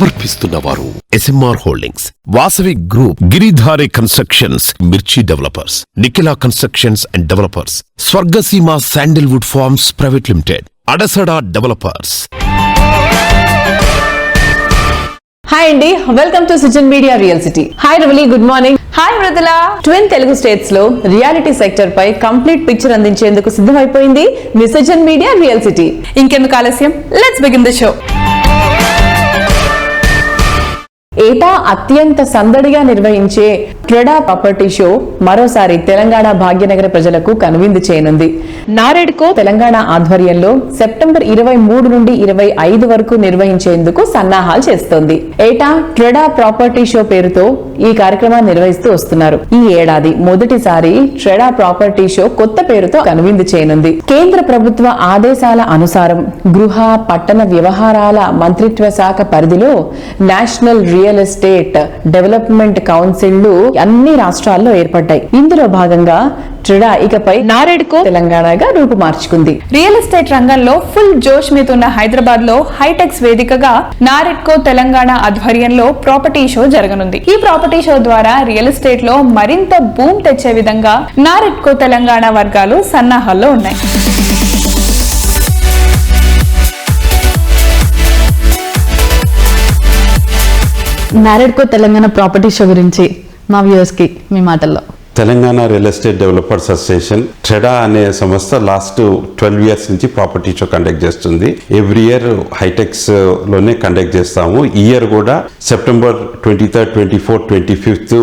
సమర్పిస్తున్నవారు SMR holdings, Vasavi group, Giridhari constructions, Mirchi developers, Nikhila constructions and developers, Swargaseema sandalwood farms private limited, Adasada developers. Hi అండి, welcome to Sujan media real city. Hi Ravali, good morning. Hi Mrudula. Twin Telugu states లో realty sector పై complete picture అందించేందుకు సిద్ధమైపోయింది మీ Sujan media real city. ఇంకెందుకు ఆలస్యం, let's begin the show. ఏటా అత్యంత సందడిగా నిర్వహించే ట్రెడా ప్రాపర్టీ షో మరోసారి తెలంగాణ భాగ్యనగర ప్రజలకు కనువిందు చేయనుంది. నారెడ్కో తెలంగాణ ఆధ్వర్యంలో సెప్టెంబర్ 23 నుండి 25 వరకు నిర్వహించేందుకు సన్నాహాలు చేస్తోంది. ఏటా ట్రెడా ప్రాపర్టీ షో పేరుతో ఈ కార్యక్రమాన్ని నిర్వహిస్తూ వస్తున్నారు. ఈ ఏడాది మొదటిసారి ట్రెడా ప్రాపర్టీ షో కొత్త పేరుతో కనువిందు చేయనుంది. కేంద్ర ప్రభుత్వ ఆదేశాల అనుసారం గృహ పట్టణ వ్యవహారాల మంత్రిత్వ శాఖ పరిధిలో నేషనల్ రియల్ ఎస్టేట్ డెవలప్మెంట్ కౌన్సిళ్లు అన్ని రాష్ట్రాల్లో ఏర్పడ్డాయి. ఇందులో భాగంగా ట్రెడా ఇకపై నారెడ్కో తెలంగాణగా రూపుమార్చుకుంది. రియల్ ఎస్టేట్ రంగంలో ఫుల్ జోష్ మీదున్న హైదరాబాద్ లో హైటెక్స్ వేదికగా నారెడ్కో తెలంగాణ ఆధ్వర్యంలో ప్రాపర్టీ షో జరగనుంది. ఈ ప్రాపర్టీ షో ద్వారా రియల్ ఎస్టేట్ లో మరింత బూమ్ తెచ్చే విధంగా నారెడ్కో తెలంగాణ వర్గాలు సన్నాహాల్లో ఉన్నాయి. నారెడ్కో తెలంగాణ ప్రాపర్టీ షో గురించి మా వ్యూవర్స్ కి మీ మాటల్లో. Telangana real estate developers association ట్రెడా అనే సంస్థ లాస్ట్ 12 ఇయర్స్ నుంచి ప్రాపర్టీ షో కండక్ట్ చేస్తుంది. ఎవ్రీ ఇయర్ హైటెక్స్ లోనే కండక్ట్ చేస్తాము. ఈ ఇయర్ కూడా సెప్టెంబర్ 23, 24, 25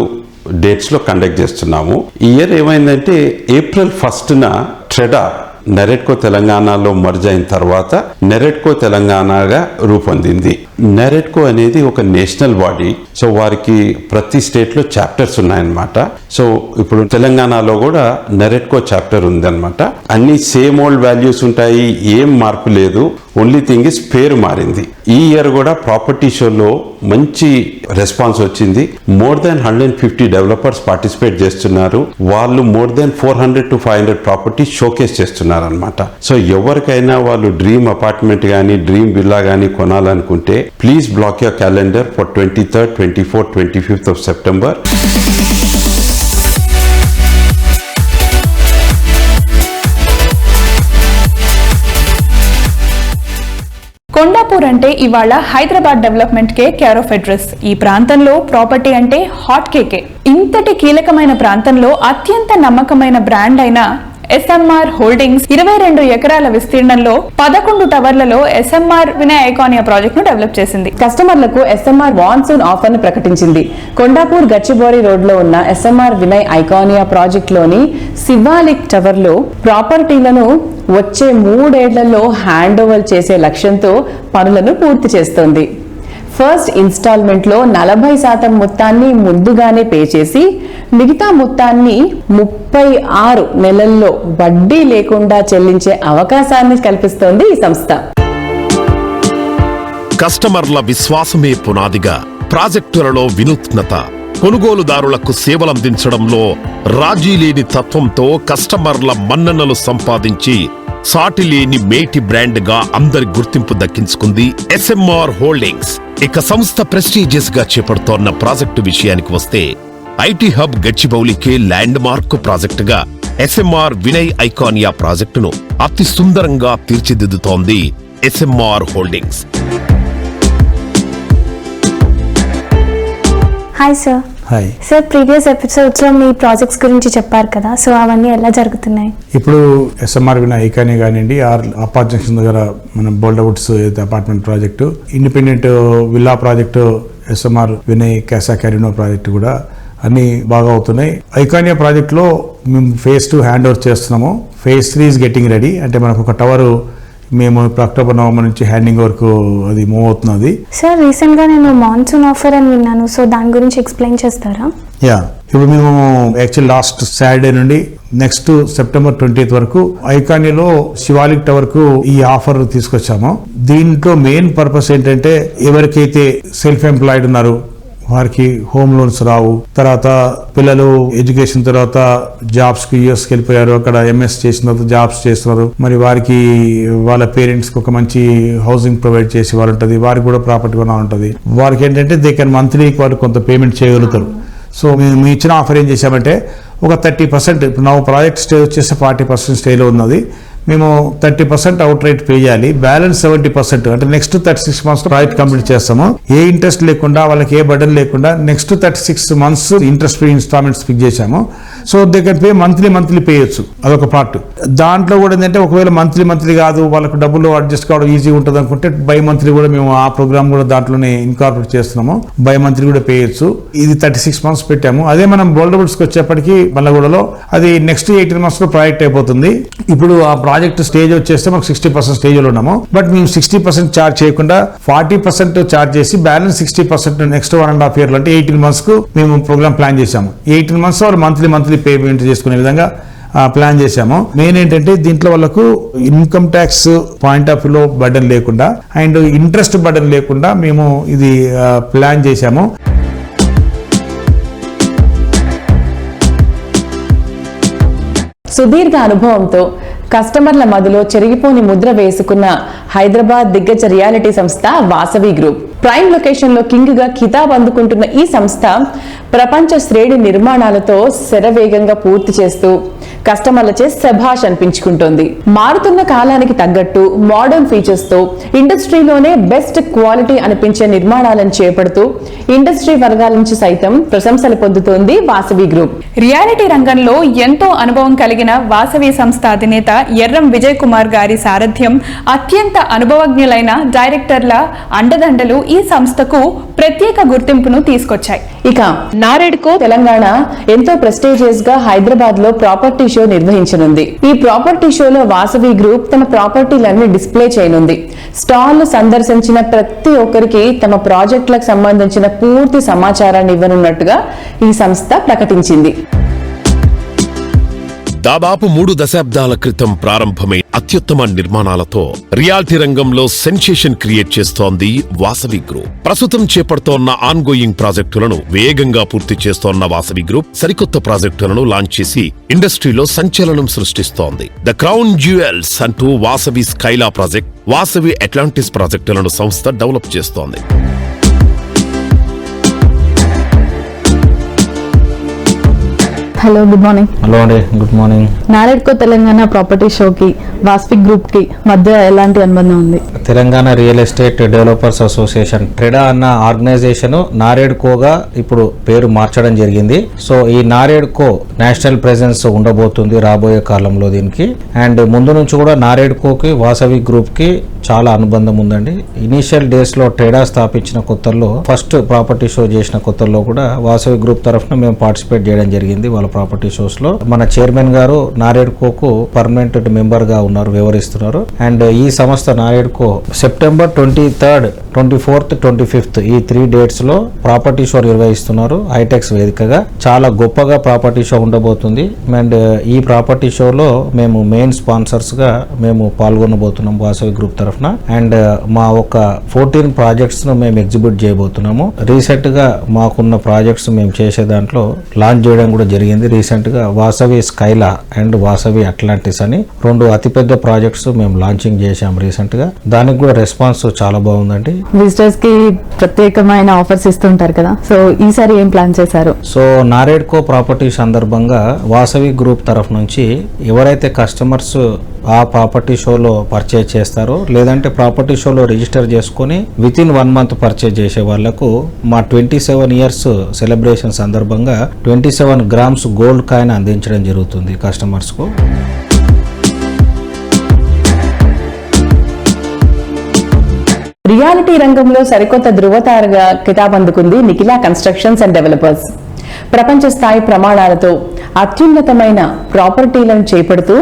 డేట్స్ లో కండక్ట్ చేస్తున్నాము. ఈ ఇయర్ ఏమైందంటే ఏప్రిల్ 1న ట్రెడా నెరెడ్కో తెలంగాణలో మర్జ్ అయిన తర్వాత నెరెడ్కో తెలంగాణగా రూపొందింది. నెరెడ్కో అనేది ఒక నేషనల్ బాడీ. సో వారికి ప్రతి స్టేట్ లో చాప్టర్స్ ఉన్నాయన్నమాట. సో ఇప్పుడు తెలంగాణలో కూడా నెరెడ్కో చాప్టర్ ఉందన్నమాట. అన్ని సేమ్ ఓల్డ్ వాల్యూస్ ఉంటాయి, ఏం మార్పు లేదు. ఓన్లీ థింగ్ ఇస్ పేరు మారింది. ఈ ఇయర్ కూడా ప్రాపర్టీ షోలో మంచి రెస్పాన్స్ వచ్చింది. మోర్ దాన్ 150 డెవలపర్స్ పార్టిసిపేట్ చేస్తున్నారు. వాళ్ళు more than 400 to 500 properties showcase చేస్తున్నారు అనమాట. సో ఎవరికైనా వాళ్ళు డ్రీమ్ అపార్ట్మెంట్ గానీ డ్రీమ్ విల్లా గానీ కొనాలనుకుంటే please block your calendar for 23rd, 24th, 25th of September. Kondapur అంటే ఇవాళ హైదరాబాద్ డెవలప్మెంట్ కే కేర్ ఆఫ్ అడ్రస్. ఈ ప్రాంతంలో ప్రాపర్టీ అంటే హాట్ కేకే. ఇంతటి కీలకమైన ప్రాంతంలో అత్యంత నమ్మకమైన బ్రాండ్ అయిన SMR హోల్డింగ్స్ 22 ఎకరాల విస్తీర్ణంలో 11 టవర్లలో SMR వినయ్ ఐకానియా ప్రాజెక్ట్ ను డెవలప్ చేసింది. కస్టమర్లకు SMR మాన్సూన్ ఆఫర్ ను ప్రకటించింది. కొండాపూర్ గచ్చిబౌలి రోడ్ లో ఉన్న SMR వినయ్ ఐకానియా ప్రాజెక్ట్ లోని శివాలిక్ టవర్ లో ప్రాపర్టీలను వచ్చే 3 ఏళ్లలో హ్యాండ్ ఓవర్ చేసే లక్ష్యంతో పనులను పూర్తి చేస్తోంది. ఫస్ట్ ఇన్స్టాల్మెంట్ లో 40% మొత్తాన్ని ముందుగానే పే చేసి మిగతా మొత్తాన్ని 36 నెలల్లో వడ్డీ లేకుండా చెల్లించే అవకాశాన్ని కల్పిస్తోంది ఈ సంస్థ. కస్టమర్ల విశ్వాసమే పునాదిగా ప్రాజెక్టులలో వినూత్నత, కొనుగోలుదారులకు సేవలందించడంలో రాజీ లేని తత్వంతో కస్టమర్ల మన్ననలు సంపాదించి సాటిలేని మేటి బ్రాండ్ గా అందరి గుర్తింపు దక్కించుకుంది SMR హోల్డింగ్స్. ఇక సంస్థ ప్రెస్టీజియస్ గా చేపడుతోన్న ప్రాజెక్టు విషయానికి వస్తే ఐటీ హబ్ గచ్చిబౌలికే ల్యాండ్ మార్క్ ప్రాజెక్టుగా SMR వినయ్ ఐకానియా ప్రాజెక్టును అతి సుందరంగా తీర్చిదిద్దుతోంది SMR holdings. Hi sir. Hi sir, previous episodes లో మీ ప్రాజెక్ట్స్ గురించి చెప్పారు కదా, సో అవన్నీ ఎలా జరుగుతున్నాయి? ఇప్పుడు SMR వినయ్ ఐకానియా కానివ్వండి, అపార్ట్ జంక్షన్ దగ్గర మన Boldwoods apartment project, independent villa project SMR Vinay Casa Carino project కూడా అన్ని బాగా అవుతున్నాయి. ఐకానియా ప్రాజెక్టులో మేము phase 2 హ్యాండ్ ఓవర్ చేస్తున్నాము. phase 3 is getting ready. అంటే మనకు ఒక టవర్ మేము ఇప్పుడు అక్టోబర్, నవంబర్ నుంచి హ్యాండింగ్ వరకు అది మూవ్ అవుతున్నది. సార్, రీసెంట్ గా నేను మాన్సూన్ ఆఫర్ అని విన్నాను, సో దాని గురించి ఎక్స్ప్లెయిన్ చేస్తారా? యా, ఇప్పుడు మేము యాక్చువల్ లాస్ట్ సాటర్డే నుండి నెక్స్ట్ సెప్టెంబర్ 20th వరకు ఐకానియాలో శివాలిక్ టవర్ కు ఈ ఆఫర్ తీసుకొచ్చాము. దీంట్లో మెయిన్ పర్పస్ ఏంటంటే ఎవరికైతే సెల్ఫ్ ఎంప్లాయిడ్ ఉన్నారు వారికి హోమ్ లోన్స్ రావు. తర్వాత పిల్లలు ఎడ్యుకేషన్ తర్వాత జాబ్స్ కి యూఎస్కి వెళ్ళిపోయారు, అక్కడ ఎంఎస్ చేసిన తర్వాత జాబ్స్ చేస్తున్నారు. మరి వారికి వాళ్ళ పేరెంట్స్ కి ఒక మంచి హౌసింగ్ ప్రొవైడ్ చేసి వాళ్ళు ఉంటుంది, వారికి కూడా ప్రాపర్టీ కొనాలి ఉంటుంది. వారికి ఏంటంటే దే కెన్ మంత్లీ వారికి కొంత పేమెంట్ చేయగలుగుతారు. సో మేము ఇచ్చిన ఆఫర్ ఏం చేశామంటే ఒక 30%, ఇప్పుడు నా ప్రాజెక్ట్ స్టేజ్ వచ్చేసి 40% స్టేజ్లో ఉన్నది, మేము 30% అవుట్ రైట్ పే చేయాలి, బ్యాలెన్స్ 70% అంటే నెక్స్ట్ 36 months ప్రాజెక్ట్ కంప్లీట్ చేస్తాము. ఏ ఇంట్రెస్ట్ లేకుండా, వాళ్ళకి ఏ బర్డన్ లేకుండా next 36 months interest free installments fix చేశాము. So they can pay monthly పేయొచ్చు, అదొక పార్ట్. దాంట్లో కూడా ఏంటంటే ఒకవేళ మంత్లీ కాదు, వాళ్ళకి డబ్బులు అడ్జస్ట్ కావడం ఈజీ ఉంటుంది అనుకుంటే బై మంత్లీ కూడా మేము ఆ ప్రోగ్రామ్ కూడా దాంట్లోనే ఇన్కార్పొరేట్ చేస్తున్నాము, బై మంత్లీ కూడా పేయొచ్చు. ఇది 36 months పెట్టాము. అదే మనం బోల్డబుల్స్కి వచ్చేప్పటికి మల్లగూడలో అది నెక్స్ట్ 18 months లో ప్రాజెక్ట్ అయిపోతుంది. ఇప్పుడు ఆ ప్రాజెక్ట్ స్టేజ్ వచ్చేస్తే మనకు 60% స్టేజ్లో ఉన్నాము, బట్ మేము 60% ఛార్జ్ చేయకుండా 40% ఛార్జ్ చేసి బ్యాలెన్స్ 60% నెక్స్ట్ 1.5 years అంటే 18 months కు మేము ప్రోగ్రామ్ ప్లాన్ చేశాము. 18 months వాళ్ళు మంత్లీ పేమెంట్ చేసుకునే విధంగా ప్లాన్ చేశాము. మెయిన్ ఏంటంటే దీంట్లో వాళ్ళకు ఇన్కమ్ ట్యాక్స్ పాయింట్ ఆఫ్ వ్యూలో బర్డెన్ లేకుండా అండ్ ఇంట్రెస్ట్ బర్డెన్ లేకుండా మేము ఇది ప్లాన్ చేశాము. సుదీర్ఘ అనుభవంతో కస్టమర్ల మదిలో చెరిగిపోని ముద్ర వేసుకున్న హైదరాబాద్ దిగ్గజ రియాలిటీ సంస్థ వాసవి గ్రూప్ ప్రైమ్ లొకేషన్ లో కింగ్ గా ఖితాబ్ అందుకుంటున్న ఈ సంస్థ ప్రపంచ శ్రేణి నిర్మాణాలతో శరవేగంగా పూర్తి చేస్తూ కస్టమర్లచే శభాష్ అనిపించుకుంటోంది. మారుతున్న కాలానికి తగ్గట్టు మోడర్న్ ఫీచర్స్ తో ఇండస్ట్రీలోనే బెస్ట్ క్వాలిటీ అనిపించే నిర్మాణాలను చేపడుతూ ఇండస్ట్రీ వర్గాల నుంచి సైతం ప్రశంసలు పొందుతోంది వాసవి గ్రూప్. రియాలిటీ రంగంలో ఎంతో అనుభవం కలిగిన వాసవి సంస్థ అధినేత ఎర్రం విజయ్ కుమార్ గారి సారథ్యం, అత్యంత అనుభవజ్ఞులైన డైరెక్టర్ల అండదండలు ఈ సంస్థకు ప్రత్యేక గుర్తింపును తీసుకొచ్చాయి. ఇక నారెడ్కో తెలంగాణ ఎంతో ప్రెస్టీజియస్ గా హైదరాబాద్ లో ప్రాపర్టీ షో నిర్వహించనుంది. ఈ ప్రాపర్టీ షోలో వాసవి గ్రూప్ తమ ప్రాపర్టీలన్నీ డిస్ప్లే చేయనుంది. స్టాల్ సందర్శించిన ప్రతి ఒక్కరికి తమ ప్రాజెక్టులకు సంబంధించిన పూర్తి సమాచారాన్ని ఇవ్వనున్నట్టుగా ఈ సంస్థ ప్రకటించింది. దాదాపు 3 దశాబ్దాల క్రితం ప్రారంభమై అత్యుత్తమ నిర్మాణాలతో రియాలిటీ రంగంలో సెన్సేషన్ క్రియేట్ చేస్తోంది వాసవి గ్రూప్. ప్రస్తుతం చేపడుతోన్న ఆన్గోయింగ్ ప్రాజెక్టులను వేగంగా పూర్తి చేస్తోన్న వాసవి గ్రూప్ సరికొత్త ప్రాజెక్టులను లాంచ్ చేసి ఇండస్ట్రీలో సంచలనం సృష్టిస్తోంది. ద క్రౌన్ జ్యువెల్స్ అంటూ Vasavi Skyla project, Vasavi Atlantis ప్రాజెక్టులను సంస్థ డెవలప్ చేస్తోంది. Hello, good morning. హలో అండి, good morning. NAREDCO Telangana property షోకి వాసవి గ్రూప్ కి మధ్య ఎలాంటి అనుబంధం ఉంది? Telangana real estate developers association ట్రెడా అన్న ఆర్గనైజేషన్ నారెడ్కోగా ఇప్పుడు పేరు మార్చడం జరిగింది. సో ఈ నారెడ్కో నేషనల్ ప్రెజెన్స్ ఉండబోతుంది రాబోయే కాలంలో దీనికి. అండ్ ముందు నుంచి కూడా నారెడ్కోకి వాసవి గ్రూప్ కి చాలా అనుబంధం ఉందండి. ఇనీషియల్ డేస్ లో ట్రెడా స్థాపించిన కొత్తల్లో, ఫస్ట్ ప్రాపర్టీ షో చేసిన కొత్తల్లో కూడా వాసవి గ్రూప్ తరఫున మేము పార్టిసిపేట్ చేయడం జరిగింది వాళ్ళ ప్రాపర్టీ షోస్ లో. మన చైర్మన్ గారు నారెడ్కోకు పర్మనెంట్ మెంబర్ గా ఉన్నారు, వ్యవహరిస్తున్నారు. అండ్ ఈ సంస్థ NAREDCO September 23rd, 24th, 25th ఈ 3 dates లో ప్రాపర్టీ షో నిర్వహిస్తున్నారు హైటెక్స్ వేదికగా. చాలా గొప్పగా ప్రాపర్టీ షో ఉండబోతుంది. అండ్ ఈ ప్రాపర్టీ షోలో మేము మెయిన్ స్పాన్సర్స్ గా మేము పాల్గొనబోతున్నాం వాసవి గ్రూప్ తరఫున. అండ్ మా ఒక 14 ప్రాజెక్ట్స్ ను మేము ఎగ్జిబిట్ చేయబోతున్నాము. రీసెంట్ గా మాకున్న ప్రాజెక్ట్స్ మేము చేసే దాంట్లో లాంచ్ చేయడం కూడా జరిగింది. రీసెంట్ గా Vasavi Skyla and Vasavi Atlantis అని 2 అతిపెద్ద ప్రాజెక్ట్స్ మేము లాంచింగ్ చేశాం రీసెంట్ గా. దానికి కూడా రెస్పాన్స్ చాలా బాగుందండి. విజిటర్స్ కి ప్రత్యేకమైన ఆఫర్స్ ఇస్తుంటారు కదా, సో ఈసారి ఏం ప్లాన్ చేశారు? సో నారెడ్కో ప్రాపర్టీ సందర్భంగా వాసవి గ్రూప్ తరఫు నుంచి ఎవరైతే కస్టమర్స్ ఆ ప్రాపర్టీ షోలో పర్చేజ్ చేస్తారో, లేదంటే ప్రాపర్టీ షోలో రిజిస్టర్ చేసుకుని విత్ ఇన్ 1 month పర్చేజ్ చేసే వాళ్లకు మా 27 years సెలబ్రేషన్ సందర్భంగా 27 grams గోల్డ్ కాయిన్ అందించడం జరుగుతుంది కస్టమర్స్ కు. రియాలిటీ రంగంలో సరికొత్త ధృవతారగా కితాబ్ అందుకుంది నిఖిలా కన్స్ట్రక్షన్స్ అండ్ డెవలపర్స్. ప్రపంచ స్థాయి ప్రమాణాలతో అత్యున్నతమైన ప్రాపర్టీలను చేపడుతూ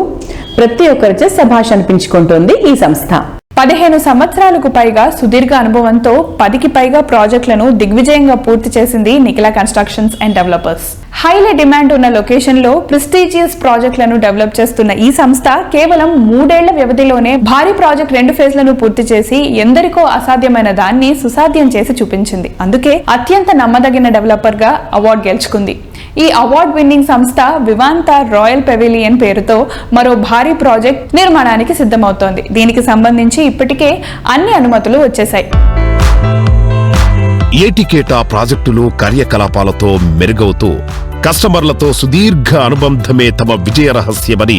ప్రతి ఒక్కరిచే శభాష్ అనిపించుకుంటోంది ఈ సంస్థ. 15 సంవత్సరాలకు పైగా సుదీర్ఘ అనుభవంతో 10కి పైగా ప్రాజెక్టులను దిగ్విజయంగా పూర్తి చేసింది Nikhila constructions and developers. Highly demand ఉన్న లొకేషన్లో ప్రెస్టీజియస్ ప్రాజెక్టులను డెవలప్ చేస్తున్న ఈ సంస్థ కేవలం 3 ఏళ్ల వ్యవధిలోనే భారీ ప్రాజెక్ట్ 2 ఫేజ్లను పూర్తి చేసి ఎందరికో అసాధ్యమైన దాన్ని సుసాధ్యం చేసి చూపించింది. అందుకే అత్యంత నమ్మదగిన డెవలపర్ గా అవార్డు గెలుచుకుంది. ఈ అవార్డ్ విన్నింగ్ సంస్థ వివాంత రాయల్ పెవిలియన్ పేరుతో మరో భారీ ప్రాజెక్ట్ నిర్మాణానికి సిద్ధమవుతోంది. దీనికి సంబంధించి ఇప్పటికే అన్ని అనుమతులు వచ్చేశాయి. ఏటికేటా ప్రాజెక్టులు కార్యకలాపాలతో మెరుగవుతూ కస్టమర్లతో సుదీర్ఘ అనుబంధమే తమ విజయ రహస్యమని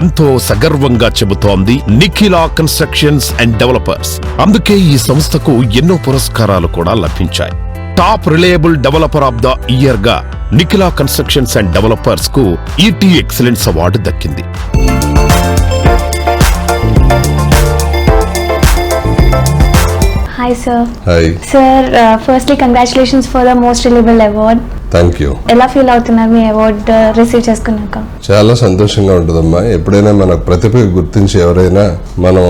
ఎంతో సగర్వంగా చెబుతోంది నిఖిల కన్స్ట్రక్షన్స్ అండ్ డెవలపర్స్. అందుకే ఈ సంస్థకు ఎన్నో పురస్కారాలు కూడా లభించాయి. Top reliable developer of the year గా నిఖిల కన్స్ట్రక్షన్స్ అండ్ డెవలపర్స్ కు ఈటీ ఎక్సలెన్స్ అవార్డు దక్కింది. Hi sir. Hi sir, firstly congratulations for the most reliable award. Thank you. ఎలా ఫీల్ అవుతున్నారు మీ అవార్డ్ రిసీవ్ చేసుకున్నాక? చాలా సంతోషంగా ఉంటుందమ్మా. ఎప్పుడైనా మన ప్రతిభ గుర్తించి ఎవరైనా మనం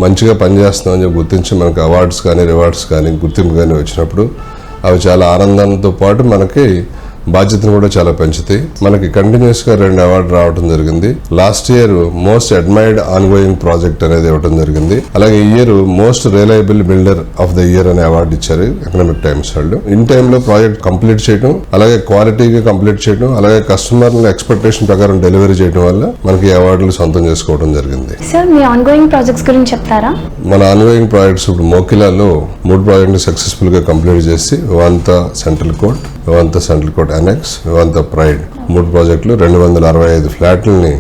మంచిగా పనిచేస్తున్నామని చెప్పి గుర్తించి మనకు అవార్డ్స్ కానీ రివార్డ్స్ కానీ గుర్తింపు కానీ వచ్చినప్పుడు అవి చాలా ఆనందంతో పాటు మనకి బాధ్యతను కూడా చాలా పెంచుతాయి. మనకి కంటిన్యూస్ గా 2 అవార్డు రావడం జరిగింది. Last year most admired on going project అనేది ఇవ్వడం జరిగింది. అలాగే ఈ year most reliable builder of the year అనే అవార్డు ఇచ్చారు ఎకనామిక్ టైమ్స్ వాళ్ళు. ఇన్ టైమ్ లో ప్రాజెక్ట్ కంప్లీట్ చేయడం, అలాగే క్వాలిటీగా కంప్లీట్ చేయడం, అలాగే కస్టమర్ ఎక్స్పెక్టేషన్ ప్రకారం డెలివరీ చేయడం వల్ల మనకి ఈ అవార్డులు సొంతం చేసుకోవడం జరిగింది. Sir, me on going projects గురించి చెప్తారా? మన ఆన్ గోయింగ్ ప్రాజెక్ట్స్ ఇప్పుడు మోకిలాలో 3 ప్రాజెక్టులు సక్సెస్ఫుల్ గా కంప్లీట్ చేసి Vivanta central court, Vivanta central court annexe, Vivanta pride 3 ప్రాజెక్టులు 265 ఫ్లాట్లని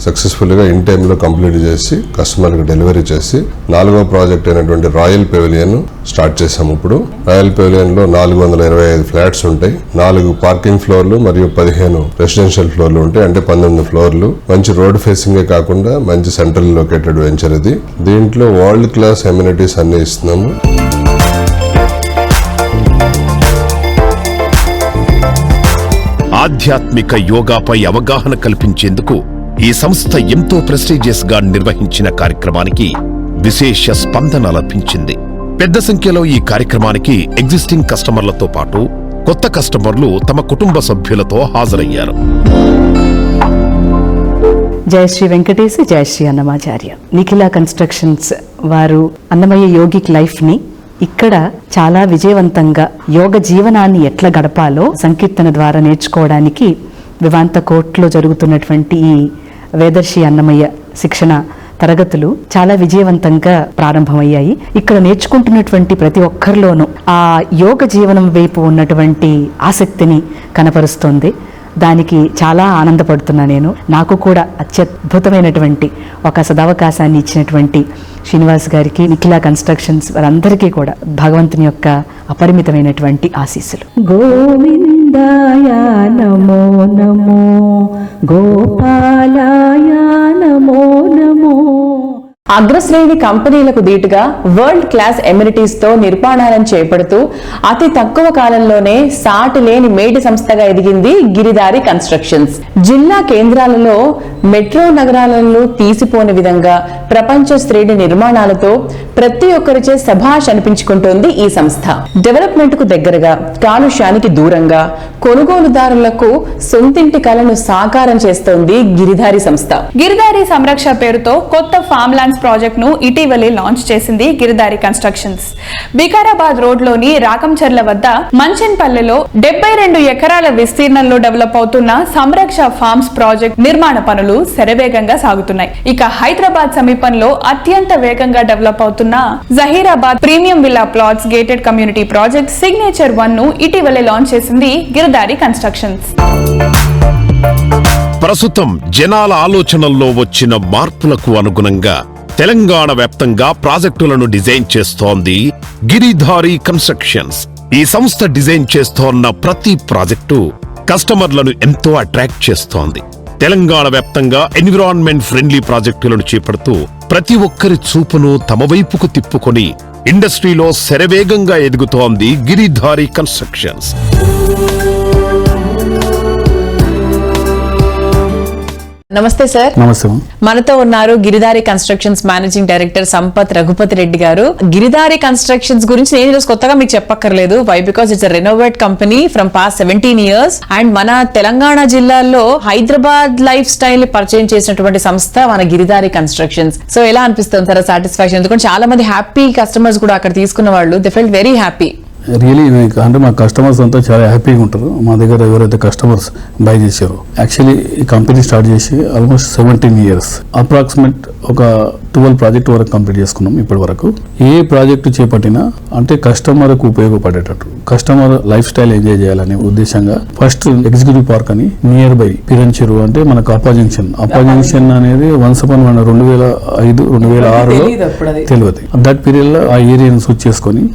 సక్సెస్ఫుల్గా ఇన్ టైంలో కంప్లీట్ చేసి కస్టమర్కి డెలివరీ చేసి 4వ ప్రాజెక్ట్ అయినటువంటి రాయల్ పెవిలియన్ స్టార్ట్ చేసాము. ఇప్పుడు రాయల్ పెవిలియన్లో 425 ఫ్లాట్స్ ఉంటాయి. 4 పార్కింగ్ ఫ్లోర్లు మరియు 15 రెసిడెన్షియల్ ఫ్లోర్లు ఉంటాయి. అంటే 19 ఫ్లోర్లు. మంచి రోడ్ ఫేసింగే కాకుండా మంచి సెంట్రల్ లొకేటెడ్ వెంచర్ ఇది. దీంట్లో వరల్డ్ క్లాస్ అమ్యూనిటీస్ అన్ని ఇస్తున్నాము. ఆధ్యాత్మిక యోగాపై అవగాహన కల్పించేందుకు ఈ సంస్థ ఎంతో ప్రెస్టీజియస్ గా నిర్వహించిన కార్యక్రమానికి విశేష స్పందన లభించింది. పెద్ద సంఖ్యలో ఈ కార్యక్రమానికి ఎగ్జిస్టింగ్ కస్టమర్లతో పాటు కొత్త కస్టమర్లు తమ కుటుంబ సభ్యులతో హాజరయ్యారు. జయశ్రీ వెంకటేశ్, జయశ్రీ అన్నమాచార్య. నిఖిల కన్స్ట్రక్షన్స్ వారు అన్నమయ్య యోగిక్ లైఫ్ ని ఇక్కడ చాలా విజయవంతంగా యోగ జీవనాన్ని ఎట్లా గడపాలో సంకీర్తన ద్వారా నేర్చుకోవడానికి వివాంత కోర్టులో జరుగుతున్నటువంటి ఈ వేదర్శి అన్నమయ్య శిక్షణ తరగతులు చాలా విజయవంతంగా ప్రారంభమయ్యాయి. ఇక్కడ నేర్చుకుంటున్నటువంటి ప్రతి ఒక్కరిలోనూ ఆ యోగ జీవనం వైపు ఉన్నటువంటి ఆసక్తిని కనపరుస్తోంది. దానికి చాలా ఆనందపడుతున్నా నేను. నాకు కూడా అత్యద్భుతమైనటువంటి ఒక సదవకాశాన్ని ఇచ్చినటువంటి శ్రీనివాస్ గారికి, నిఖిల కన్స్ట్రక్షన్స్ వారందరికీ కూడా భగవంతుని యొక్క అపరిమితమైనటువంటి ఆశీస్సులు. గోవిందాయ నమో నమో, గోపాలాయ నమో నమో. అగ్రశ్రేణి కంపెనీలకు దీటుగా వరల్డ్ క్లాస్ ఎమ్యూనిటీస్ తో నిర్మాణాలను చేపడుతూ అతి తక్కువ కాలంలోనే సాటి లేని మేటి సంస్థగా ఎదిగింది గిరిదారి కన్స్ట్రక్షన్స్. జిల్లా కేంద్రాలలో మెట్రో నగరాలలో తీసిపోని విధంగా ప్రపంచ శ్రేణి నిర్మాణాలతో ప్రతి ఒక్కరిచే సభాష్ అనిపించుకుంటోంది ఈ సంస్థ. డెవలప్మెంట్ కు దగ్గరగా, కాలుష్యానికి దూరంగా కొనుగోలుదారులకు సొంతింటి కలను సాకారం చేస్తోంది గిరిదారి సంస్థ. గిరిదారి సంరక్ష పేరుతో కొత్త ఫామ్ ల్యాండ్స్ ప్రాజెక్ట్ ను ఇటీవలే లాంచ్ చేసింది గిరిదారి కన్స్ట్రక్షన్స్. వికారాబాద్ రోడ్ లోని రాకంచర్ల వద్ద మంచెన్పల్లెలో 72 ఎకరాల విస్తీర్ణంలో డెవలప్ అవుతున్న సంరక్ష ఫార్మ్స్ ప్రాజెక్ట్ నిర్మాణ పనులు శరవేగంగా సాగుతున్నాయి. ఇక హైదరాబాద్ సమీపంలో అత్యంత వేగంగా డెవలప్ అవుతున్న Zaheerabad premium villa plots gated community project signature 1 ను ఇటీవలే లాంచ్ చేసింది గిరిదారి కన్స్ట్రక్షన్స్. ప్రస్తుతం జనాల ఆలోచనల్లో వచ్చిన మార్పులకు అనుగుణంగా తెలంగాణ వ్యాప్తంగా ప్రాజెక్టులను డిజైన్ చేస్తోంది గిరిధారి కన్స్ట్రక్షన్స్. ఈ సంస్థ డిజైన్ చేస్తోన్న ప్రతి ప్రాజెక్టు కస్టమర్లను ఎంతో అట్రాక్ట్ చేస్తోంది. తెలంగాణ వ్యాప్తంగా ఎన్విరాన్మెంట్ ఫ్రెండ్లీ ప్రాజెక్టులను చేపడుతూ ప్రతి ఒక్కరి చూపును తమ వైపుకు తిప్పుకొని ఇండస్ట్రీలో శరవేగంగా ఎదుగుతోంది గిరిధారి కన్స్ట్రక్షన్స్. నమస్తే సార్. నమస్తే. మనతో ఉన్నారు Giridhari constructions managing director Sampath Raghupathi Reddy garu. Giridhari constructions గురించి నేను ఈరోజు కొత్తగా మీకు చెప్పక్కర్లేదు. Why? Because it's renovate company from past 17 years and మన తెలంగాణ జిల్లాలో హైదరాబాద్ లైఫ్ స్టైల్ పరిచయం చేసినటువంటి సంస్థ మన గిరిదారి కన్స్ట్రక్షన్స్. సో ఎలా అనిపిస్తుంది సార్ సాటిస్ఫాక్షన్? ఎందుకంటే చాలా మంది హ్యాపీ కస్టమర్స్ కూడా అక్కడ తీసుకున్న వాళ్ళు they felt very happy. Really అంటే మా కస్టమర్స్ అంతా చాలా హ్యాపీగా ఉంటారు. మా దగ్గర ఎవరైతే కస్టమర్స్ బై చేశారో, యాక్చువల్లీ ఈ కంపెనీ స్టార్ట్ చేసి ఆల్మోస్ట్ 17 years, అప్రాక్సిమేట్ ఒక 12 ప్రాజెక్ట్ వరకు కంప్లీట్ చేసుకున్నాం ఇప్పటి వరకు. ఏ ప్రాజెక్టు చేపట్టినా అంటే కస్టమర్కు ఉపయోగపడేటట్టు, కస్టమర్ లైఫ్ స్టైల్ ఎంజాయ్ చేయాలనే ఉద్దేశంగా ఫస్ట్ ఎగ్జిక్యూటివ్ పార్క్ అని నియర్ బై పిరంచెరు అంటే మనకు అప్పా జంక్షన్ అనేది వన్స్ అపాన్ 2005, 2006లో తెలియదు. దట్ పీరియడ్ లో ఆ ఏరియాని స్విచ్ చేసుకొని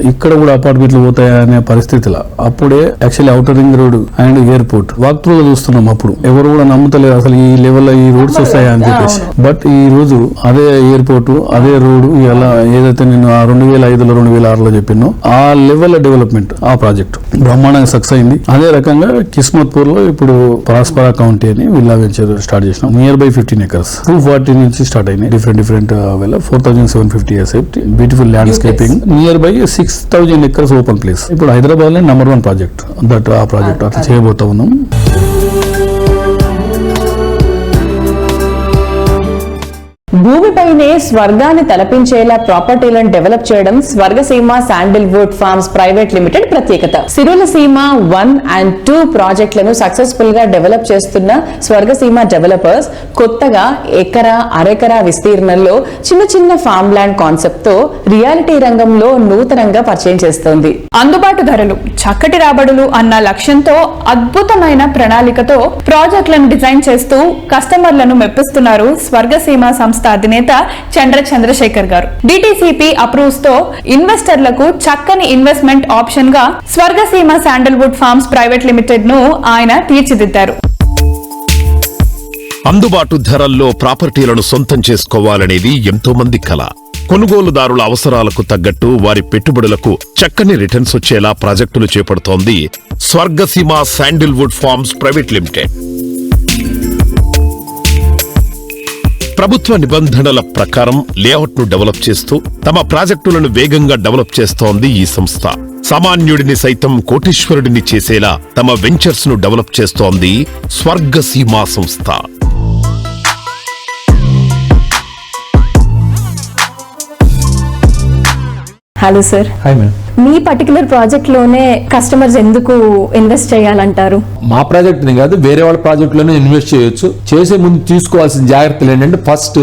ఇక్కడ కూడా అపార్ట్మెంట్లు పోతాయనే పరిస్థితిలో అప్పుడే actually outer ring road and airport walk through చూస్తున్నాం. అప్పుడు ఎవరు కూడా నమ్ముతలేరు అసలు ఈ లెవెల్లో ఈ రోడ్స్ వస్తాయా అని చెప్పేసి. బట్ ఈ రోజు అదే ఎయిర్పోర్ట్, అదే రోడ్డు, ఇలా ఏదైతే నేను 2005లో 2006లో చెప్పినో ఆ లెవెల్ డెవలప్మెంట్ ఆ ప్రాజెక్ట్ బ్రహ్మాండంగా సక్సెస్ అయింది. అదే రకంగా కిస్మత్పూర్ లో ఇప్పుడు పరాస్పరా కౌంటీ అని విల్లా వెంచర్ స్టార్ట్ చేసినాం. నియర్ బై 15 acres, 240 నుంచి స్టార్ట్ అయినాయి. Different 4750 beautiful landscaping. Near by 6000 acres open place. ఇప్పుడు హైదరాబాద్ లో నెంబర్ 1 ప్రాజెక్ట్ ఆ ప్రాజెక్ట్ అట్లా చేయబోతా ఉన్నాం. భూమిపైనే స్వర్గాన్ని తలపించేలా ప్రాపర్టీలను డెవలప్ చేయడం Swargaseema sandalwood farms private limited ప్రత్యేకత. సిరులసీమ 1 and 2 ప్రాజెక్టులను సక్సెస్ఫుల్ గా డెవలప్ చేస్తున్న స్వర్గసీమ డెవలపర్స్ కొత్తగా అరెకరా విస్తీర్ణంలో చిన్న ఫార్మ్ ల్యాండ్ కాన్సెప్ట్ తో రియాలిటీ రంగంలో నూతనంగా పరిచయం చేస్తోంది. అందుబాటు ధరలు, చక్కటి రాబడులు అన్న లక్ష్యంతో అద్భుతమైన ప్రణాళికతో ప్రాజెక్టులను డిజైన్ చేస్తూ కస్టమర్లను మెప్పిస్తున్నారు స్వర్గసీమ సంస్థ అధినేత చంద్రశేఖర్ గారు. డిటిసిపి అప్రూవ్స్ తో ఇన్వెస్టర్లకు చక్కని ఇన్వెస్ట్మెంట్ ఆప్షన్ గా Swargaseema sandalwood farms private limited ను ఆయన తీర్చిదిద్దారు. అందుబాటు ధరల్లో ప్రాపర్టీలను సొంతం చేసుకోవాలనేది ఎంతో మంది కల. కొనుగోలుదారుల అవసరాలకు తగ్గట్టు వారి పెట్టుబడులకు చక్కని రిటర్న్స్ వచ్చేలా ప్రాజెక్టులు చేపడుతోంది Swargaseema sandalwood farms private limited. ప్రభుత్వ నిబంధనల ప్రకారం లేఅవుట్ ను డెవలప్ చేస్తూ తమ ప్రాజెక్టులను వేగంగా డెవలప్ చేస్తోంది ఈ సంస్థ. సామాన్యుడిని సైతం కోటీశ్వరుడిని చేసేలా తమ వెంచర్స్ ను డెవలప్ చేస్తోంది స్వర్గసీమ సంస్థ. Hello sir. Hi madam. మీ పర్టికులర్ ప్రాజెక్ట్ లోనే కస్టమర్స్ ఎందుకు ఇన్వెస్ట్ చేయాలంటారు? మా ప్రాజెక్ట్ ని కాదు, వేరే వాళ్ళ ప్రాజెక్ట్ లోనే ఇన్వెస్ట్ చేయొచ్చు. చేసే ముందు తీసుకోవాల్సిన జాగ్రత్తలు ఏంటంటే, ఫస్ట్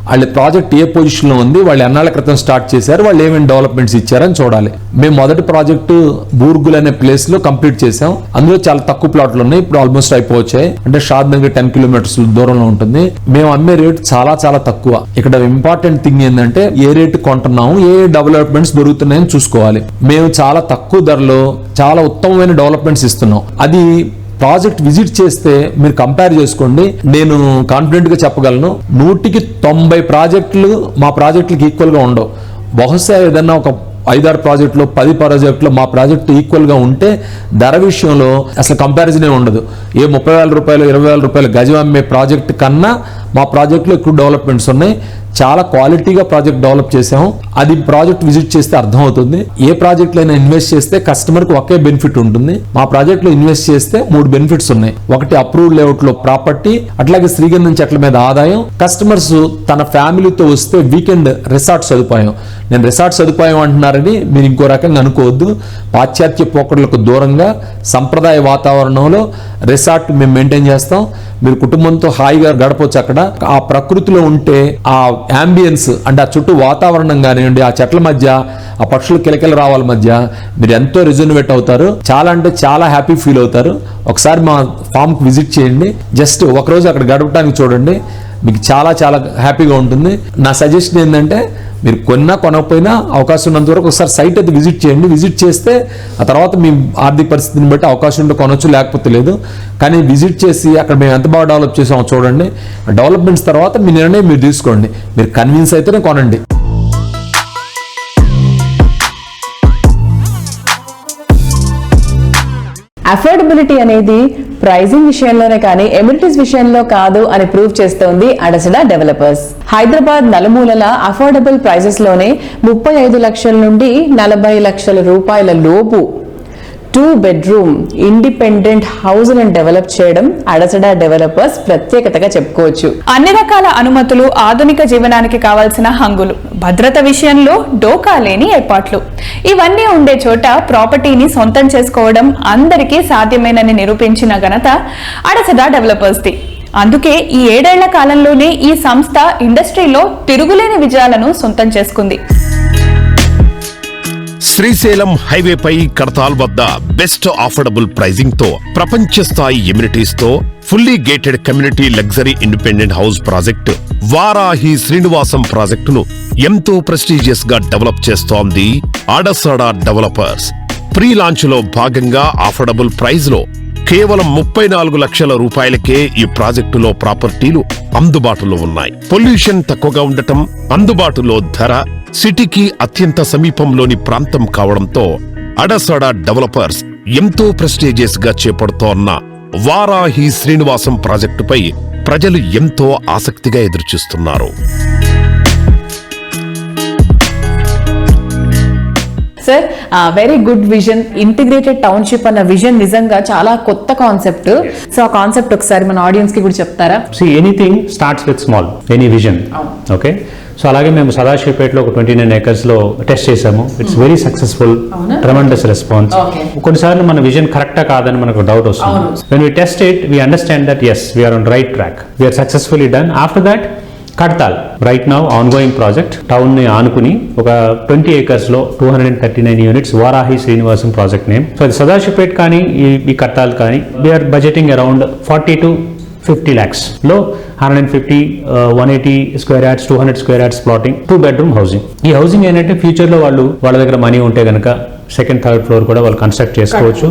వాళ్ళ ప్రాజెక్ట్ ఏ పొజిషన్ లో ఉంది, వాళ్ళు ఎన్నాళ్ళ క్రితం స్టార్ట్ చేశారు, వాళ్ళు ఏమేమి డెవలప్మెంట్స్ ఇచ్చారని చూడాలి. మేము మొదటి ప్రాజెక్టు బూర్గుల్ అనే ప్లేస్ లో కంప్లీట్ చేసాం. అందులో చాలా తక్కువ ప్లాట్లు ఉన్నాయి, ఇప్పుడు ఆల్మోస్ట్ అయిపోవచ్చాయి. అంటే షాద్ నగర్ 10 kilometers దూరంలో ఉంటుంది. మేము అమ్మే రేట్ చాలా తక్కువ. ఇక్కడ ఇంపార్టెంట్ థింగ్ ఏంటంటే, ఏ రేటు కొంటున్నాము, ఏ డెవలప్మెంట్స్ దొరుకుతున్నాయని చూసుకోవాలి. మేము చాలా తక్కువ ధరలో చాలా ఉత్తమమైన డెవలప్మెంట్స్ ఇస్తున్నాం. అది ప్రాజెక్ట్ విజిట్ చేస్తే మీరు కంపేర్ చేసుకోండి. నేను కాన్ఫిడెంట్ గా చెప్పగలను, 100-90 ప్రాజెక్టులు మా ప్రాజెక్టులకు ఈక్వల్ గా ఉండవు. బహుశా ఏదన్నా ఒక 5-6 ప్రాజెక్టులు, 10 ప్రాజెక్టులు మా ప్రాజెక్టు ఈక్వల్ గా ఉంటే ధర విషయంలో అసలు కంపారిజనే ఉండదు. ఏ 30,000 రూపాయలు 20,000 రూపాయలు గజం అమ్మే ప్రాజెక్ట్ కన్నా మా ప్రాజెక్టులో ఎక్కువ డెవలప్మెంట్స్ ఉన్నాయి. చాలా క్వాలిటీగా ప్రాజెక్ట్ డెవలప్ చేసాము. అది ప్రాజెక్ట్ విజిట్ చేస్తే అర్థమవుతుంది. ఏ ప్రాజెక్ట్ అయినా ఇన్వెస్ట్ చేస్తే కస్టమర్ కి ఒకే బెనిఫిట్ ఉంటుంది. మా ప్రాజెక్ట్ లో ఇన్వెస్ట్ చేస్తే 3 బెనిఫిట్స్ ఉన్నాయి. ఒకటి అప్రూవ్డ్ లేఅవుట్ లో ప్రాపర్టీ, అట్లాగే శ్రీగంధం చెట్ల మీద ఆదాయం. కస్టమర్స్ తన ఫ్యామిలీతో వస్తే వీకెండ్ రిసార్ట్ సదుపాయం. నేను రిసార్ట్ సదుపాయం అంటున్నారని మీరు ఇంకో రకంగా అనుకోవద్దు. పాశ్చాత్య పోకడలకు దూరంగా సంప్రదాయ వాతావరణంలో రిసార్ట్ మేము మెయింటైన్ చేస్తాం. మీరు కుటుంబంతో హాయిగా గడపవచ్చు. అక్కడ ఆ ప్రకృతిలో ఉంటే ఆ అంబియన్స్ అంటే ఆ చుట్టూ వాతావరణం కానివ్వండి, ఆ చెట్ల మధ్య ఆ పక్షుల కిలకిల రావాల మధ్య మీరు ఎంతో రిజర్వేట్ అవుతారు. చాలా అంటే చాలా హ్యాపీ ఫీల్ అవుతారు. ఒకసారి మా ఫామ్ కి విజిట్ చేయండి. జస్ట్ ఒకరోజు అక్కడ గడపడానికి చూడండి, మీకు చాలా హ్యాపీగా ఉంటుంది. నా సజెషన్ ఏంటంటే, మీరు కొనకపోయినా అవకాశం ఉన్నంత వరకు ఒకసారి సైట్ అయితే విజిట్ చేయండి. విజిట్ చేస్తే ఆ తర్వాత మీ ఆర్థిక పరిస్థితిని బట్టి అవకాశం ఉంటే కొనొచ్చు, లేకపోతే లేదు. కానీ విజిట్ చేసి అక్కడ మేము ఎంత బాగా డెవలప్ చేసామో చూడండి. డెవలప్మెంట్స్ తర్వాత మీ నిర్ణయం మీరు తీసుకోండి. మీరు కన్విన్స్ అయితేనే కొనండి. అఫోర్డబిలిటీ అనేది ప్రైజింగ్ విషయంలోనే కానీ ఎమ్యూనిటీస్ విషయంలో కాదు అని ప్రూవ్ చేస్తోంది అడసడ డెవలపర్స్. హైదరాబాద్ నలుమూలల అఫోర్డబుల్ ప్రైజెస్ లోనే 35 లక్షల నుండి 40 లక్షల రూపాయల లోపు 2 బెడ్రూమ్ ఇండిపెండెంట్ హౌస్లను డెవలప్ చేయడం అడసడ డెవలపర్స్ ప్రత్యేకతగా చెప్పుకోవచ్చు. అన్ని రకాల అనుమతులు, ఆధునిక జీవనానికి కావాల్సిన హంగులు, భద్రత విషయంలో డోకా లేని ఏర్పాట్లు, ఇవన్నీ ఉండే చోట ప్రాపర్టీని సొంతం చేసుకోవడం అందరికీ సాధ్యమేనని నిరూపించిన ఘనత అడసడ డెవలపర్స్ది. అందుకే ఈ 7 ఏళ్ల కాలంలోనే ఈ సంస్థ ఇండస్ట్రీలో తిరుగులేని విజయాలను సొంతం చేసుకుంది. శ్రీశైలం హైవేపై కడతాల్ వద్ద బెస్ట్ అఫోర్డబుల్ ప్రైజింగ్ తో ప్రపంచ స్థాయి ఎమ్యూనిటీస్ తో fully gated community luxury independent house project Varahi Srinivasam ప్రాజెక్టును ఎంతో ప్రెస్టీజియస్ గా డెవలప్ చేస్తోంది అడసడ డెవలపర్స్. ప్రీ లాంచ్ లో భాగంగా అఫోర్డబుల్ ప్రైజ్ లో కేవలం 34 లక్షల రూపాయలకే ఈ ప్రాజెక్టులో ప్రాపర్టీలు అందుబాటులో ఉన్నాయి. పొల్యూషన్ తక్కువగా ఉండటం, అందుబాటులో ధర, సిటీకి అత్యంత సమీపంలోని ప్రాంతం కావడంతో అడసడ డెవలపర్స్ ఎంతో ప్రెస్టీజియస్ గా చేపడుతోన్న వారాహి శ్రీనివాసం ప్రాజెక్టుపై ప్రజలు ఎంతో ఆసక్తిగా ఎదురుచూస్తున్నారు. Sir, very good vision. Integrated township అన్న విజన్ నిజంగా చాలా కొత్త కాన్సెప్ట్. సో ఆ కాన్సెప్ట్ ఒకసారి మన ఆడియన్స్ కి కూడా చెప్తారా? Anything starts with small, any vision. Okay, so అలాగే మేము సదాశివపేటలో ఒక 29 acres లో టెస్ట్ చేసాము. It's very successful, tremendous response. కొన్నిసార్లు మన విజన్ కరెక్టా కాదని మనకు డౌట్ వస్తుంది. When we test it, we understand that yes, we are on right track. We are successfully done. After that, Kadthal right now ongoing project. Town ని ఆనుకుని ఒక 20 acres లో 239 units Varahi Srinivasam project name. So అది సదాశివపేట్ కానీ ఈ కడతాల్ కానీ we are budgeting around 40 to 50 lakhs లో 150, 180 square yards, 200 square yards plotting, 2 bedroom housing. ఈ హౌసింగ్ ఏంటంటే ఫ్యూచర్ లో వాళ్ళ దగ్గర మనీ ఉంటే గనక సెకండ్, థర్డ్ ఫ్లోర్ కూడా వాళ్ళు కన్స్ట్రక్ట్ చేసుకోవచ్చు.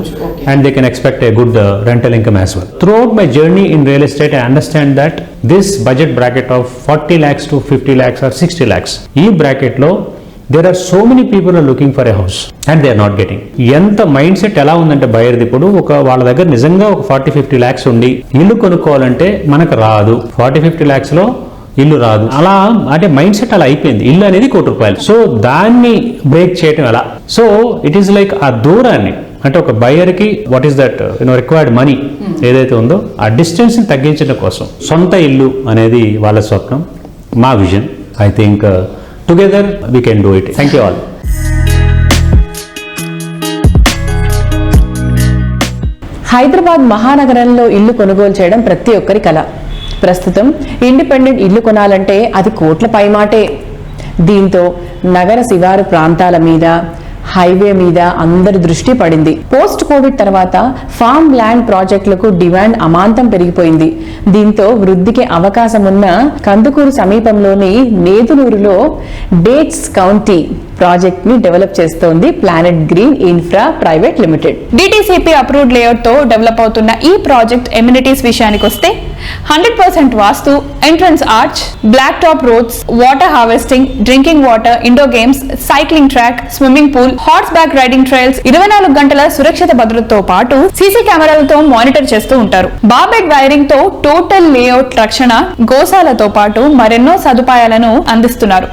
And they can expect a good rental income as well. Throughout my journey in real estate I understand that this budget bracket of 40 lakhs to 50 lakhs or 60 lakhs, ఈ bracket లో there are so many people are looking for a house and they are not getting. ఎంత mind set ఎలా ఉందంటే బయర్ది, ఇప్పుడు వాళ్ళ దగ్గర నిజంగా ఒక 40-50 lakhs ఉండి ఇల్లు కొనుక్కోవాలంటే మనకు రాదు, 40-50 lakhs లో ఇల్లు రాదు. అలా అంటే మైండ్ సెట్ అలా అయిపోయింది. ఇల్లు అనేది ₹1,00,00,000. సో దాన్ని బ్రేక్ చేయటం ఎలా? సో ఇట్ ఈస్ లైక్ ఆ దూరాన్ని, అంటే ఒక బయర్ కి what is that required money ఏదైతే ఉందో ఆ డిస్టెన్స్ ని తగ్గించడం కోసం సొంత ఇల్లు అనేది వాళ్ళ స్వప్నం. మా vision. I think together we can do it. Thank you all. Hyderabad మహానగరంలో ఇల్లు కొనుగోలు చేయడం ప్రతి ఒక్కరి కల. ప్రస్తుతం ఇండిపెండెంట్ ఇల్లు కొనాలంటే అది కోట్ల పైమాటే. దీంతో నగర శివారు ప్రాంతాల మీద, హైవే మీద అందరి దృష్టి పడింది. పోస్ట్ కోవిడ్ తర్వాత ఫార్మ్ ల్యాండ్ ప్రాజెక్టులకు డిమాండ్ అమాంతం పెరిగిపోయింది. దీంతో వృద్ధికి అవకాశం ఉన్న కందుకూరు సమీపంలోని నేదునూరులో డేట్స్ కౌంటీ ప్రాజెక్ట్ ని డెవలప్ చేస్తోంది planet green infra private limited. DTCP approved layout తో డెవలప్ అవుతున్న ఈ ప్రాజెక్ట్ ఎమ్యూనిటీస్ విషయానికి వస్తే 100% vastu, entrance arch, black top roads, water harvesting, drinking water, indoor games, cycling track, swimming pool, horse back riding trails, 24 గంటల సురక్షిత భద్రతతో పాటు సీసీ కెమెరాలతో మానిటర్ చేస్తూ ఉంటారు. బాబెడ్ వైరింగ్ తో టోటల్ లేఅవుట్ రక్షణ, గోశాలతో పాటు మరెన్నో సదుపాయాలను అందిస్తున్నారు.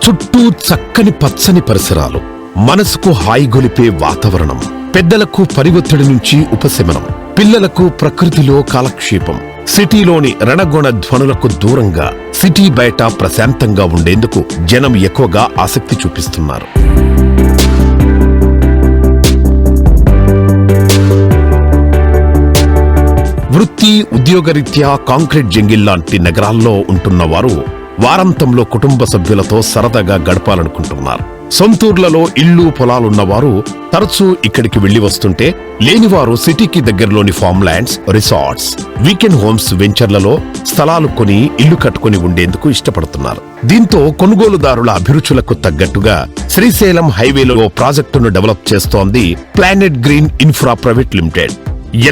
చుట్టూ చక్కని పచ్చని పరిసరాలు, మనసుకు హాయిగొలిపే వాతావరణం, పెద్దలకు పరివొత్తిడి నుంచి ఉపశమనం, పిల్లలకు ప్రకృతిలో కాలక్షేపం. సిటీలోని రణగొణ ధ్వనులకు దూరంగా సిటీ బయట ప్రశాంతంగా ఉండేందుకు జనం ఎక్కువగా ఆసక్తి చూపిస్తున్నారు. వృత్తి, ఉద్యోగరీత్యా కాంక్రీట్ జంగిల్ లాంటి నగరాల్లో ఉంటున్న వారు వారాంతంలో కుటుంబ సభ్యులతో సరదాగా గడపాలనుకుంటున్నారు. సొంతూర్లలో ఇళ్లు, పొలాలున్నవారు తరచూ ఇక్కడికి వెళ్లి వస్తుంటే, లేనివారు సిటీకి దగ్గరలోని farm lands, resorts, weekend homes వెంచర్లలో స్థలాలు కొని ఇల్లు కట్టుకుని ఉండేందుకు ఇష్టపడుతున్నారు. దీంతో కొనుగోలుదారుల అభిరుచులకు తగ్గట్టుగా శ్రీశైలం హైవేలో ప్రాజెక్టును డెవలప్ చేస్తోంది planet green infra private limited.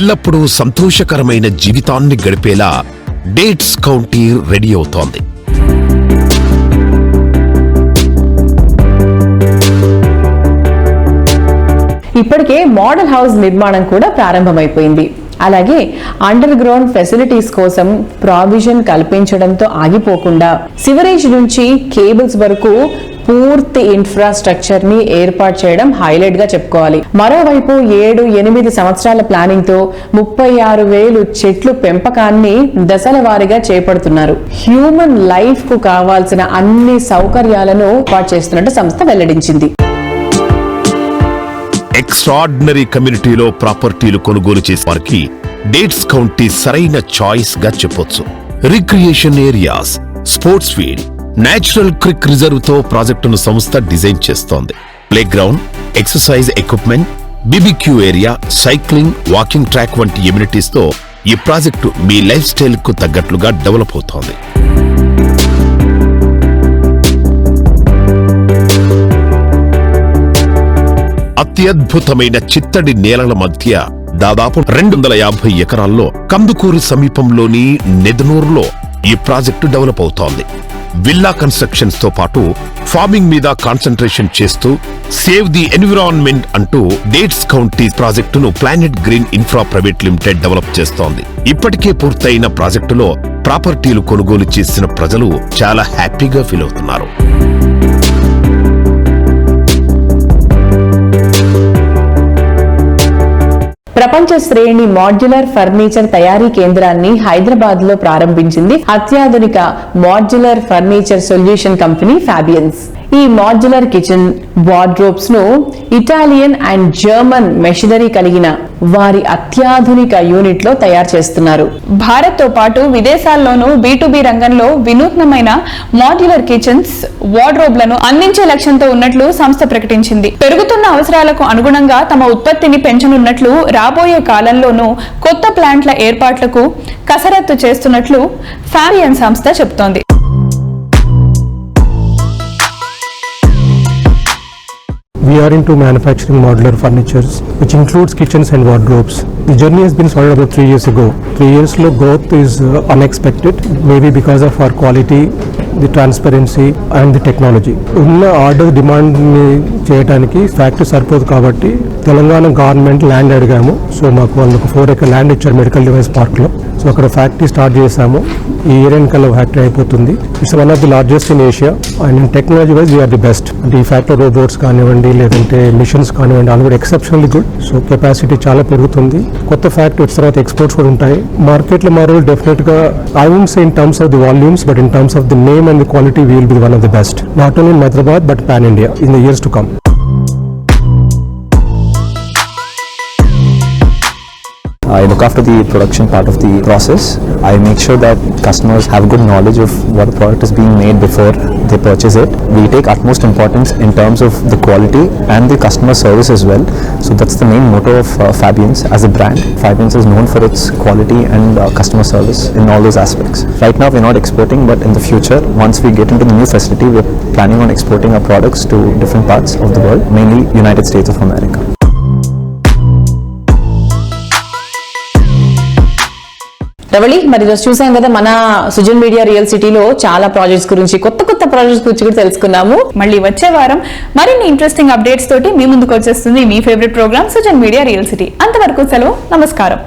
ఎల్లప్పుడూ సంతోషకరమైన జీవితాన్ని గడిపేలా డేట్స్ కౌంటీ రెడీ అవుతోంది. ఇప్పటికే మోడల్ హౌస్ నిర్మాణం కూడా ప్రారంభమైపోయింది. అలాగే అండర్ గ్రౌండ్ ఫెసిలిటీస్ కోసం ప్రావిజన్ కల్పించడంతో ఆగిపోకుండా సివరేజ్ నుంచి కేబుల్స్ వరకు పూర్తి ఇన్ఫ్రాస్ట్రక్చర్ ని ఏర్పాటు చేయడం హైలైట్ గా చెప్పుకోవాలి. మరోవైపు 7-8 సంవత్సరాల ప్లానింగ్ తో 36,000 చెట్లు పెంపకాన్ని దశల వారీగా చేపడుతున్నారు. హ్యూమన్ లైఫ్ కు కావాల్సిన అన్ని సౌకర్యాలను ఏర్పాటు చేస్తున్నట్టు సంస్థ వెల్లడించింది. ఎక్స్ట్రాడినరీ కమ్యూనిటీలో ప్రాపర్టీలు కొనుగోలు చేసే వారికి డేట్స్ కౌంటీ సరైన చాయిస్ గా చెప్పొచ్చు. Recreation areas, sports field, natural creek reserve తో ప్రాజెక్టును సంస్థ డిజైన్ చేస్తోంది. Play ground, exercise equipment, BBQ area, cycling, walking track వంటి ఎమ్యూనిటీస్ తో ఈ ప్రాజెక్టు మీ లైఫ్ స్టైల్ కు తగ్గట్లుగా డెవలప్ అవుతోంది. అత్యద్భుతమైన చిత్తడి నేలల మధ్య దాదాపు 250 ఎకరాల్లో కందుకూరు సమీపంలోని నెదనూరులో ఈ ప్రాజెక్టు డెవలప్ అవుతోంది. విల్లా కన్స్ట్రక్షన్స్ తో పాటు ఫార్మింగ్ మీద కాన్సంట్రేషన్ చేస్తూ సేవ్ ది ఎన్విరాన్మెంట్ అంటూ డేట్స్ కౌంటీ ప్రాజెక్టును planet green infra private limited develop చేస్తోంది. ఇప్పటికే పూర్తయిన ప్రాజెక్టులో ప్రాపర్టీలు కొనుగోలు చేసిన ప్రజలు చాలా హ్యాపీగా ఫీల్ అవుతున్నారు. ప్రపంచ శ్రేణి మాడ్యులర్ ఫర్నిచర్ తయారీ కేంద్రాన్ని హైదరాబాద్ లో ప్రారంభించింది అత్యాధునిక మాడ్యులర్ ఫర్నిచర్ సొల్యూషన్ కంపెనీ ఫ్యాబియన్స్. ఈ మాడ్యులర్ కిచెన్ వార్డ్రోబ్స్ ను ఇటాలియన్ అండ్ జర్మన్ మెషినరీ కలిగిన వారి అత్యాధునిక యూనిట్ లో తయారు చేస్తున్నారు. భారత్ తో పాటు విదేశాల్లోనూ B2B రంగంలో వినూత్నమైన మాడ్యులర్ కిచెన్స్, వార్డ్రోబ్లను అందించే లక్ష్యంతో ఉన్నట్లు సంస్థ ప్రకటించింది. పెరుగుతున్న అవసరాలకు అనుగుణంగా తమ ఉత్పత్తిని పెంచనున్నట్లు, రాబోయే కాలంలోనూ కొత్త ప్లాంట్ల ఏర్పాట్లకు కసరత్తు చేస్తున్నట్లు ఫ్యాబియన్ సంస్థ చెబుతోంది. We are into manufacturing modular furnitures, which includes kitchens and wardrobes. The journey has been started about 3 years ago. 3 years low growth is unexpected, maybe because of our quality, the transparency and the technology. ఉన్న order demand ని చేయడానికి factory సరిపోదు కాబట్టి Telangana government land అడిగాము. So మాకు వాళ్ళకు 4 acre land ఇచ్చారు medical device park లో. సో అక్కడ ఫ్యాక్టరీ స్టార్ట్ చేసాము. ఈ ఇయర్ ఎండ్ కల్లా ఫ్యాక్టరీ అయిపోతుంది. It's one of the largest in Asia and in technology wise we are the best. అంటే ఈ ఫ్యాక్టరీ రోబోట్స్ కానివ్వండి, లేదంటే మిషన్స్ కానివ్వండి, ఆల్ కూడా ఎక్సెప్షనల్లీ గుడ్. సో కెపాసిటీ చాలా పెరుగుతుంది. కొత్త ఫ్యాక్టరీ వచ్చిన తర్వాత ఎక్స్పోర్ట్స్ కూడా ఉంటాయి. మార్కెట్లో మా రోల్ డెఫినెట్ గా I won't say in terms of the volumes, but in terms of the name and the quality we will be one of the best, not only in Hyderabad but pan India in the years to come. I look after the production part of the process. I make sure that customers have good knowledge of what the product is being made before they purchase it. We take utmost importance in terms of the quality and the customer service as well. So that's the main motto of Fabians as a brand. Fabians is known for its quality and customer service in all those aspects. Right now we're not exporting, but in the future, once we get into the new facility, we're planning on exporting our products to different parts of the world, mainly United States of America. Ravali, మరి ఈరోజు చూసాం కదా మన Sujan media real సిటీలో చాలా projects గురించి, కొత్త projects గురించి కూడా తెలుసుకున్నాము. మళ్ళీ వచ్చే వారం మరిన్ని ఇంట్రెస్టింగ్ అప్డేట్స్ తోటి మీ ముందుకు వచ్చేస్తుంది మీ favourite programme Sujan media real city. అంతవరకు సెలవు, నమస్కారం.